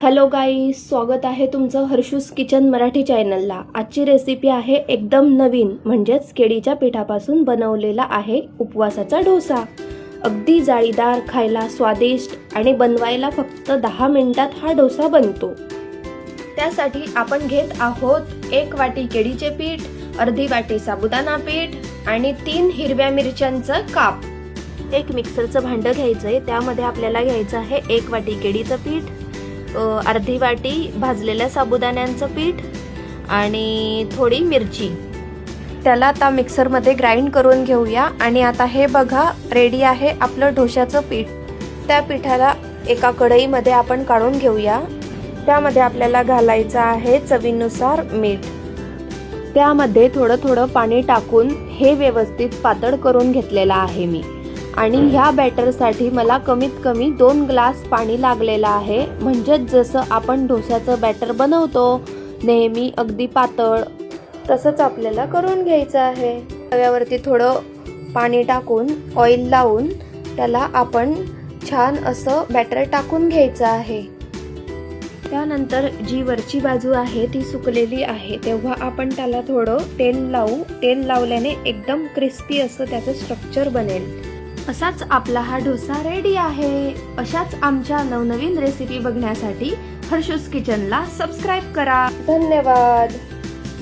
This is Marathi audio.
हॅलो गाईस, स्वागत आहे तुमचं हर्षूस किचन मराठी चॅनलला। आजची रेसिपी आहे एकदम नवीन, म्हणजेच केळीच्या पिठापासून बनवलेला आहे उपवासाचा डोसा। अगदी जाळीदार, खायला स्वादिष्ट आणि बनवायला फक्त 10 मिनिटात हा डोसा बनतो। त्यासाठी आपण घेत आहोत 1 वाटी केळीचे पीठ, अर्धी वाटी साबुदाणा पीठ आणि 3 हिरव्या मिरच्यांचं काप। एक मिक्सरचं भांडं घ्यायचंय, त्यामध्ये आपल्याला घ्यायचं आहे 1 वाटी केळीचं पीठ, अर्धी वाटी भाजलेल्या साबुदाण्यांचं पीठ आणि थोडी मिरची। त्याला आता मिक्सरमध्ये ग्राइंड करून घेऊया। आणि आता हे बघा, रेडी आहे आपलं डोशाचं पीठ। त्या पिठाला एका कढईमध्ये आपण काढून घेऊया। त्यामध्ये आपल्याला घालायचं आहे चवीनुसार मीठ। त्यामध्ये थोडं थोडं पाणी टाकून हे व्यवस्थित पातळ करून घेतलेलं आहे मी। आणि ह्या बॅटरसाठी मला कमीत कमी 2 ग्लास पाणी लागलेलं आहे। म्हणजे जसं आपण डोसाचं बॅटर बनवतो नेहमी अगदी पातळ, तसंच आपल्याला करून घ्यायचं आहे। तव्यावरती थोडं पाणी टाकून ऑइल लावून त्याला आपण छान असं बॅटर टाकून घ्यायचं आहे। त्यानंतर जी वरची बाजू आहे ती सुकलेली आहे, तेव्हा आपण त्याला थोडं तेल लावू। तेल लावल्याने एकदम क्रिस्पी असं त्याचं स्ट्रक्चर बनेल। असाच आपला हा डोसा रेडी आहे। अशाच आमच्या नवनवीन रेसिपी बघण्यासाठी हर्षूस किचनला सबस्क्राइब करा। धन्यवाद।